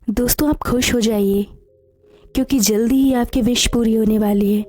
दोस्तों, आप खुश हो जाइए क्योंकि जल्दी ही आपकी विश पूरी होने वाली है।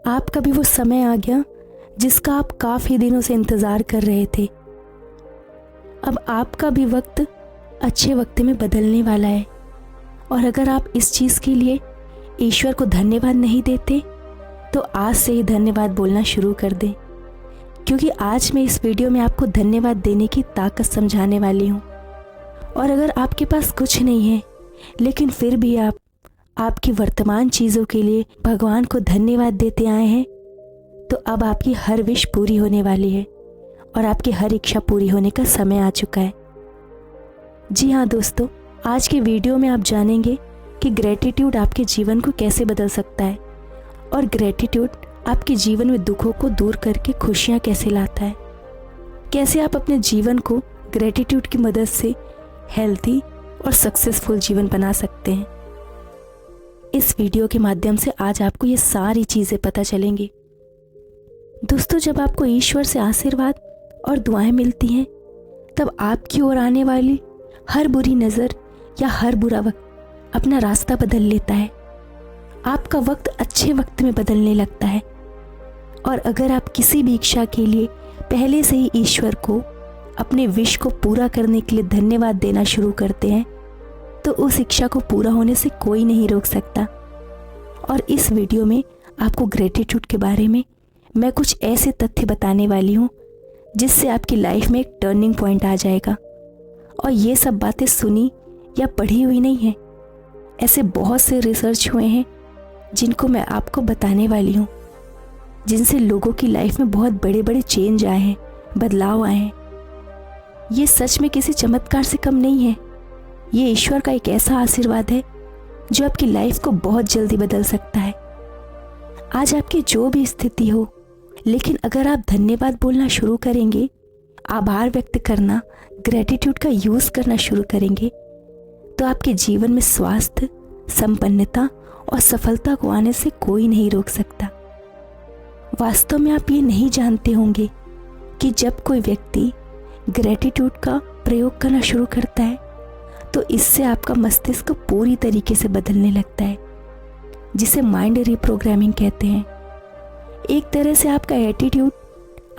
आपका भी वो समय आ गया जिसका आप काफ़ी दिनों से इंतज़ार कर रहे थे। अब आपका भी वक्त अच्छे वक्त में बदलने वाला है और अगर आप इस चीज़ के लिए ईश्वर को धन्यवाद नहीं देते तो आज से ही धन्यवाद बोलना शुरू कर दें, क्योंकि आज मैं इस वीडियो में आपको धन्यवाद देने की ताकत समझाने वाली हूँ। और अगर आपके पास कुछ नहीं है लेकिन फिर भी आप आपकी वर्तमान चीज़ों के लिए भगवान को धन्यवाद देते आए हैं, तो अब आपकी हर विश पूरी होने वाली है और आपकी हर इच्छा पूरी होने का समय आ चुका है। जी हाँ दोस्तों, आज के वीडियो में आप जानेंगे कि ग्रेटिट्यूड आपके जीवन को कैसे बदल सकता है और ग्रेटिट्यूड आपके जीवन में दुखों को दूर करके खुशियाँ कैसे लाता है। कैसे आप अपने जीवन को ग्रेटिट्यूड की मदद से हेल्दी और सक्सेसफुल जीवन बना सकते हैं। इस वीडियो के माध्यम से आज आपको ये सारी चीज़ें पता चलेंगी। दोस्तों, जब आपको ईश्वर से आशीर्वाद और दुआएं मिलती हैं तब आपकी ओर आने वाली हर बुरी नज़र या हर बुरा वक्त अपना रास्ता बदल लेता है। आपका वक्त अच्छे वक्त में बदलने लगता है और अगर आप किसी भी इच्छा के लिए पहले से ही ईश्वर को अपने विश को पूरा करने के लिए धन्यवाद देना शुरू करते हैं तो उस इच्छा को पूरा होने से कोई नहीं रोक सकता। और इस वीडियो में आपको ग्रेटिट्यूड के बारे में मैं कुछ ऐसे तथ्य बताने वाली हूँ जिससे आपकी लाइफ में एक टर्निंग पॉइंट आ जाएगा। और ये सब बातें सुनी या पढ़ी हुई नहीं है, ऐसे बहुत से रिसर्च हुए हैं जिनको मैं आपको बताने वाली हूँ, जिनसे लोगों की लाइफ में बहुत बड़े बड़े चेंज आए हैं, बदलाव आए हैं। ये सच में किसी चमत्कार से कम नहीं है। ये ईश्वर का एक ऐसा आशीर्वाद है जो आपकी लाइफ को बहुत जल्दी बदल सकता है। आज आपकी जो भी स्थिति हो, लेकिन अगर आप धन्यवाद बोलना शुरू करेंगे, आभार व्यक्त करना, ग्रेटिट्यूड का यूज़ करना शुरू करेंगे, तो आपके जीवन में स्वास्थ्य, संपन्नता और सफलता को आने से कोई नहीं रोक सकता। वास्तव में आप ये नहीं जानते होंगे कि जब कोई व्यक्ति ग्रेटिट्यूड का प्रयोग करना शुरू करता है तो इससे आपका मस्तिष्क पूरी तरीके से बदलने लगता है, जिसे माइंड रिप्रोग्रामिंग कहते हैं। एक तरह से आपका एटीट्यूड,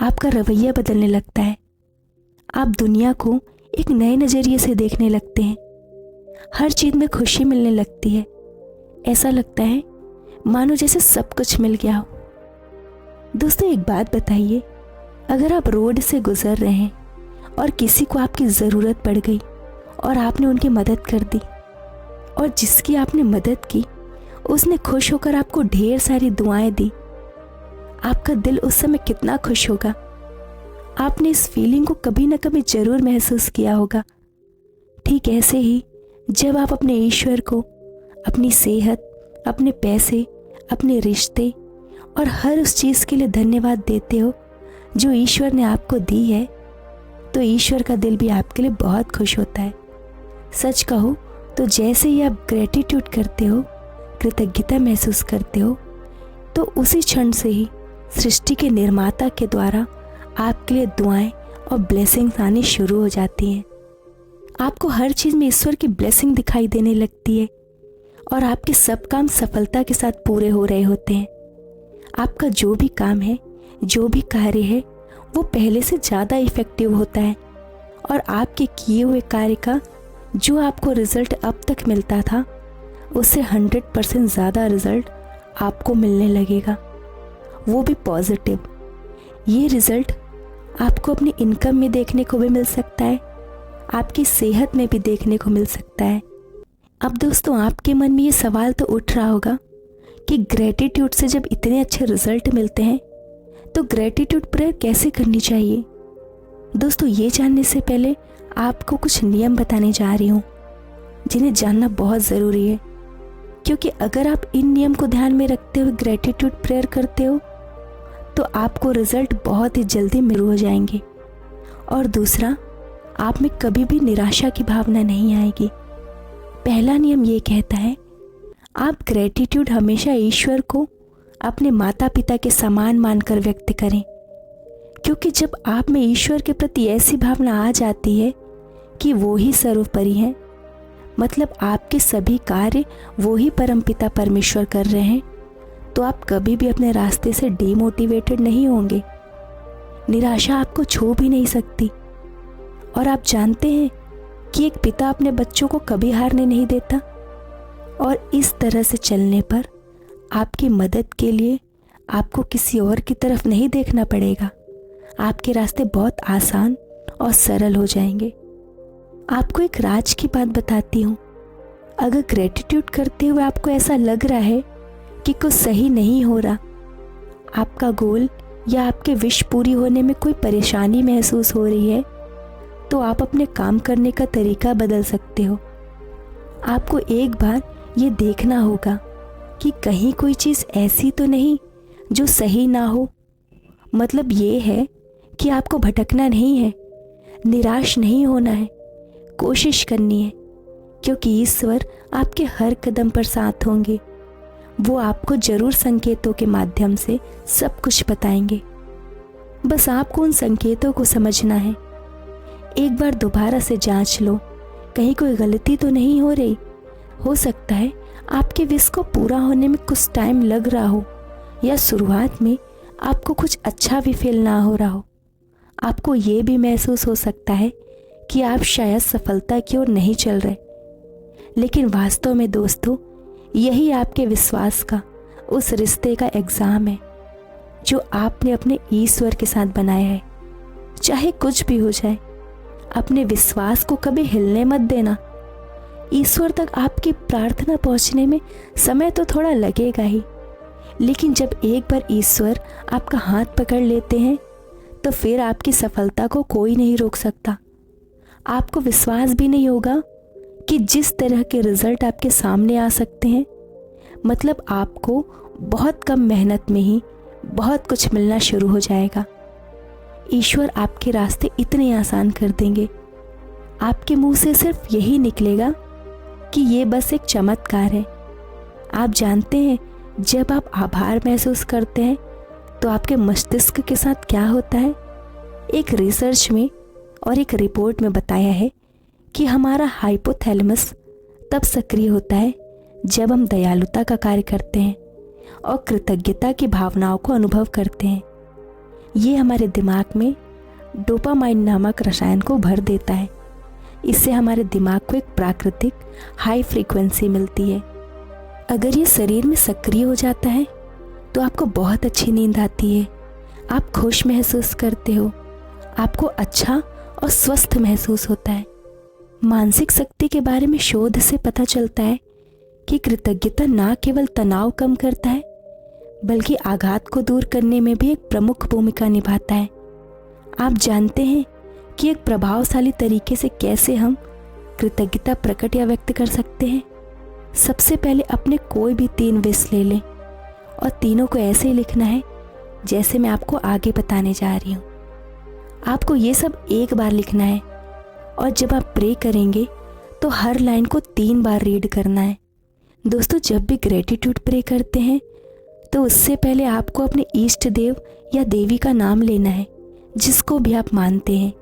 आपका रवैया बदलने लगता है। आप दुनिया को एक नए नज़रिए से देखने लगते हैं। हर चीज़ में खुशी मिलने लगती है। ऐसा लगता है मानो जैसे सब कुछ मिल गया हो। दोस्तों, एक बात बताइए, अगर आप रोड से गुजर रहे हैं और किसी को आपकी ज़रूरत पड़ गई और आपने उनकी मदद कर दी और जिसकी आपने मदद की उसने खुश होकर आपको ढेर सारी दुआएं दी, आपका दिल उस समय कितना खुश होगा। आपने इस फीलिंग को कभी ना कभी ज़रूर महसूस किया होगा। ठीक ऐसे ही जब आप अपने ईश्वर को अपनी सेहत, अपने पैसे, अपने रिश्ते और हर उस चीज़ के लिए धन्यवाद देते हो जो ईश्वर ने आपको दी है, तो ईश्वर का दिल भी आपके लिए बहुत खुश होता है। सच कहो तो जैसे ही आप ग्रेटिट्यूड करते हो, कृतज्ञता महसूस करते हो, तो उसी क्षण से ही सृष्टि के निर्माता के द्वारा आपके लिए दुआएं और ब्लेसिंग्स आनी शुरू हो जाती हैं। आपको हर चीज़ में ईश्वर की ब्लेसिंग दिखाई देने लगती है और आपके सब काम सफलता के साथ पूरे हो रहे होते हैं। आपका जो भी काम है, जो भी कार्य है, वो पहले से ज़्यादा इफ़ेक्टिव होता है और आपके किए हुए कार्य का जो आपको रिज़ल्ट अब तक मिलता था उससे 100% ज़्यादा रिज़ल्ट आपको मिलने लगेगा, वो भी पॉजिटिव। ये रिज़ल्ट आपको अपनी इनकम में देखने को भी मिल सकता है, आपकी सेहत में भी देखने को मिल सकता है। अब दोस्तों, आपके मन में ये सवाल तो उठ रहा होगा कि ग्रेटिट्यूड से जब इतने अच्छे रिज़ल्ट मिलते हैं तो ग्रेटिट्यूड प्रेयर कैसे करनी चाहिए। दोस्तों, ये जानने से पहले आपको कुछ नियम बताने जा रही हूँ जिन्हें जानना बहुत ज़रूरी है, क्योंकि अगर आप इन नियम को ध्यान में रखते हुए ग्रेटिट्यूड प्रेयर करते हो तो आपको रिज़ल्ट बहुत ही जल्दी मिल हो जाएंगे। और दूसरा, आप में कभी भी निराशा की भावना नहीं आएगी। पहला नियम ये कहता है, आप ग्रेटिट्यूड हमेशा ईश्वर को अपने माता पिता के समान मानकर व्यक्त करें, क्योंकि जब आप में ईश्वर के प्रति ऐसी भावना आ जाती है कि वो ही सर्वोपरि हैं, मतलब आपके सभी कार्य वो ही परमपिता परमेश्वर कर रहे हैं, तो आप कभी भी अपने रास्ते से डीमोटिवेटेड नहीं होंगे। निराशा आपको छू भी नहीं सकती। और आप जानते हैं कि एक पिता अपने बच्चों को कभी हारने नहीं देता। और इस तरह से चलने पर आपकी मदद के लिए आपको किसी और की तरफ नहीं देखना पड़ेगा। आपके रास्ते बहुत आसान और सरल हो जाएंगे। आपको एक राज की बात बताती हूँ। अगर ग्रेटिट्यूड करते हुए आपको ऐसा लग रहा है कि कुछ सही नहीं हो रहा, आपका गोल या आपके विश पूरी होने में कोई परेशानी महसूस हो रही है, तो आप अपने काम करने का तरीका बदल सकते हो। आपको एक बार ये देखना होगा कि कहीं कोई चीज़ ऐसी तो नहीं जो सही ना हो। मतलब ये है कि आपको भटकना नहीं है, निराश नहीं होना है, कोशिश करनी है, क्योंकि ईश्वर आपके हर कदम पर साथ होंगे। वो आपको जरूर संकेतों के माध्यम से सब कुछ बताएंगे। बस आपको उन संकेतों को समझना है। एक बार दोबारा से जांच लो, कहीं कोई गलती तो नहीं हो रही। हो सकता है आपके विश को पूरा होने में कुछ टाइम लग रहा हो, या शुरुआत में आपको कुछ अच्छा भी फील ना हो रहा हो। आपको ये भी महसूस हो सकता है कि आप शायद सफलता की ओर नहीं चल रहे, लेकिन वास्तव में दोस्तों, यही आपके विश्वास का, उस रिश्ते का एग्ज़ाम है जो आपने अपने ईश्वर के साथ बनाया है। चाहे कुछ भी हो जाए, अपने विश्वास को कभी हिलने मत देना। ईश्वर तक आपकी प्रार्थना पहुंचने में समय तो थोड़ा लगेगा ही, लेकिन जब एक बार ईश्वर आपका हाथ पकड़ लेते हैं, तो फिर आपकी सफलता को कोई नहीं रोक सकता। आपको विश्वास भी नहीं होगा कि जिस तरह के रिजल्ट आपके सामने आ सकते हैं, मतलब आपको बहुत कम मेहनत में ही बहुत कुछ मिलना शुरू हो जाएगा। ईश्वर आपके रास्ते इतने आसान कर देंगे, आपके मुंह से सिर्फ यही निकलेगा कि ये बस एक चमत्कार है। आप जानते हैं, जब आप आभार महसूस करते हैं तो आपके मस्तिष्क के साथ क्या होता है? एक रिसर्च में और एक रिपोर्ट में बताया है कि हमारा हाइपोथैलेमस तब सक्रिय होता है जब हम दयालुता का कार्य करते हैं और कृतज्ञता की भावनाओं को अनुभव करते हैं। ये हमारे दिमाग में डोपामाइन नामक रसायन को भर देता है। इससे हमारे दिमाग को एक प्राकृतिक हाई फ्रीक्वेंसी मिलती है। अगर ये शरीर में सक्रिय हो जाता है तो आपको बहुत अच्छी नींद आती है, आप खुश महसूस करते हो, आपको अच्छा और स्वस्थ महसूस होता है। मानसिक शक्ति के बारे में शोध से पता चलता है कि कृतज्ञता न केवल तनाव कम करता है, बल्कि आघात को दूर करने में भी एक प्रमुख भूमिका निभाता है। आप जानते हैं कि एक प्रभावशाली तरीके से कैसे हम कृतज्ञता प्रकट या व्यक्त कर सकते हैं? सबसे पहले अपने कोई भी 3 विश ले लें और तीनों को ऐसे ही लिखना है जैसे मैं आपको आगे बताने जा रही हूँ। आपको ये सब एक बार लिखना है और जब आप प्रे करेंगे तो हर लाइन को 3 बार रीड करना है। दोस्तों, जब भी ग्रेटिट्यूड प्रे करते हैं तो उससे पहले आपको अपने इष्ट देव या देवी का नाम लेना है, जिसको भी आप मानते हैं,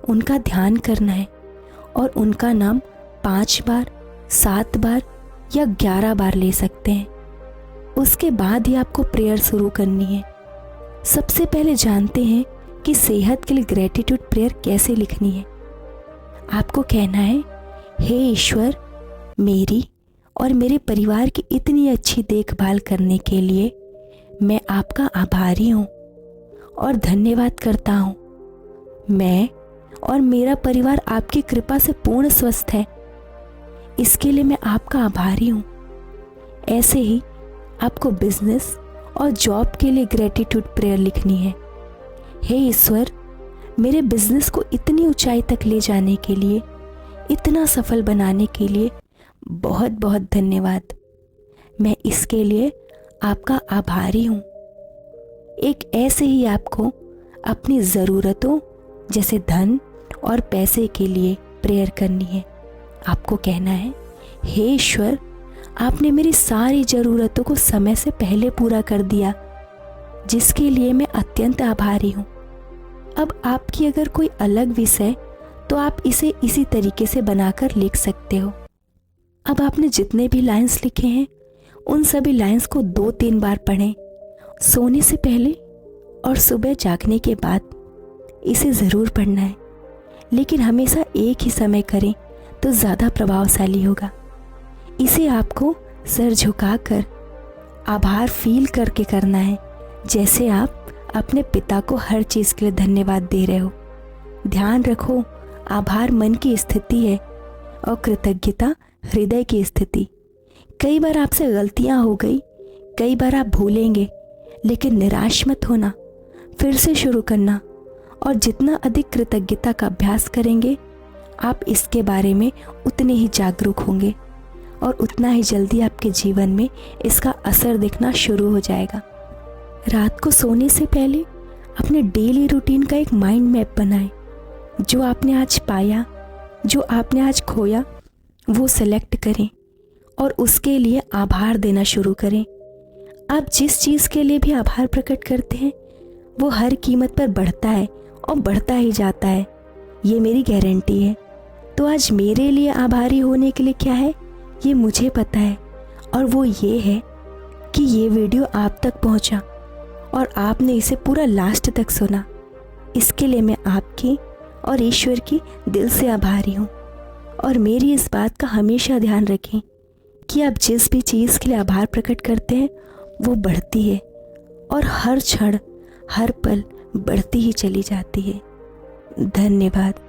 उनका ध्यान करना है और उनका नाम 5 बार, 7 बार या 11 बार ले सकते हैं। उसके बाद ही आपको प्रेयर शुरू करनी है। सबसे पहले जानते हैं कि सेहत के लिए ग्रेटिट्यूड प्रेयर कैसे लिखनी है। आपको कहना है, हे ईश्वर, मेरी और मेरे परिवार की इतनी अच्छी देखभाल करने के लिए मैं आपका आभारी हूँ और धन्यवाद करता हूँ। मैं और मेरा परिवार आपकी कृपा से पूर्ण स्वस्थ है, इसके लिए मैं आपका आभारी हूँ। ऐसे ही आपको बिजनेस और जॉब के लिए ग्रेटिट्यूड प्रेयर लिखनी है। हे ईश्वर, मेरे बिजनेस को इतनी ऊंचाई तक ले जाने के लिए, इतना सफल बनाने के लिए बहुत बहुत धन्यवाद। मैं इसके लिए आपका आभारी हूँ। एक ऐसे ही आपको अपनी ज़रूरतों जैसे धन और पैसे के लिए प्रेयर करनी है। आपको कहना है, हे ईश्वर, आपने मेरी सारी ज़रूरतों को समय से पहले पूरा कर दिया, जिसके लिए मैं अत्यंत आभारी हूँ। अब आपकी अगर कोई अलग विश है तो आप इसे इसी तरीके से बनाकर लिख सकते हो। अब आपने जितने भी लाइंस लिखे हैं उन सभी लाइंस को 2-3 बार पढ़ें, सोने से पहले और सुबह जागने के बाद इसे ज़रूर पढ़ना है, लेकिन हमेशा एक ही समय करें तो ज़्यादा प्रभावशाली होगा। इसे आपको सर झुकाकर आभार फील करके करना है, जैसे आप अपने पिता को हर चीज़ के लिए धन्यवाद दे रहे हो। ध्यान रखो, आभार मन की स्थिति है और कृतज्ञता हृदय की स्थिति। कई बार आपसे गलतियां हो गई, कई बार आप भूलेंगे, लेकिन निराश मत होना, फिर से शुरू करना। और जितना अधिक कृतज्ञता का अभ्यास करेंगे आप इसके बारे में उतने ही जागरूक होंगे और उतना ही जल्दी आपके जीवन में इसका असर दिखना शुरू हो जाएगा। रात को सोने से पहले अपने डेली रूटीन का एक माइंड मैप बनाएं। जो आपने आज पाया, जो आपने आज खोया, वो सेलेक्ट करें और उसके लिए आभार देना शुरू करें। आप जिस चीज़ के लिए भी आभार प्रकट करते हैं वो हर कीमत पर बढ़ता है और बढ़ता ही जाता है, ये मेरी गारंटी है। तो आज मेरे लिए आभारी होने के लिए क्या है ये मुझे पता है, और वो ये है कि ये वीडियो आप तक पहुंचा और आपने इसे पूरा लास्ट तक सुना। इसके लिए मैं आपकी और ईश्वर की दिल से आभारी हूँ। और मेरी इस बात का हमेशा ध्यान रखें कि आप जिस भी चीज़ के लिए आभार प्रकट करते हैं वो बढ़ती है और हर क्षण हर पल बढ़ती ही चली जाती है। धन्यवाद।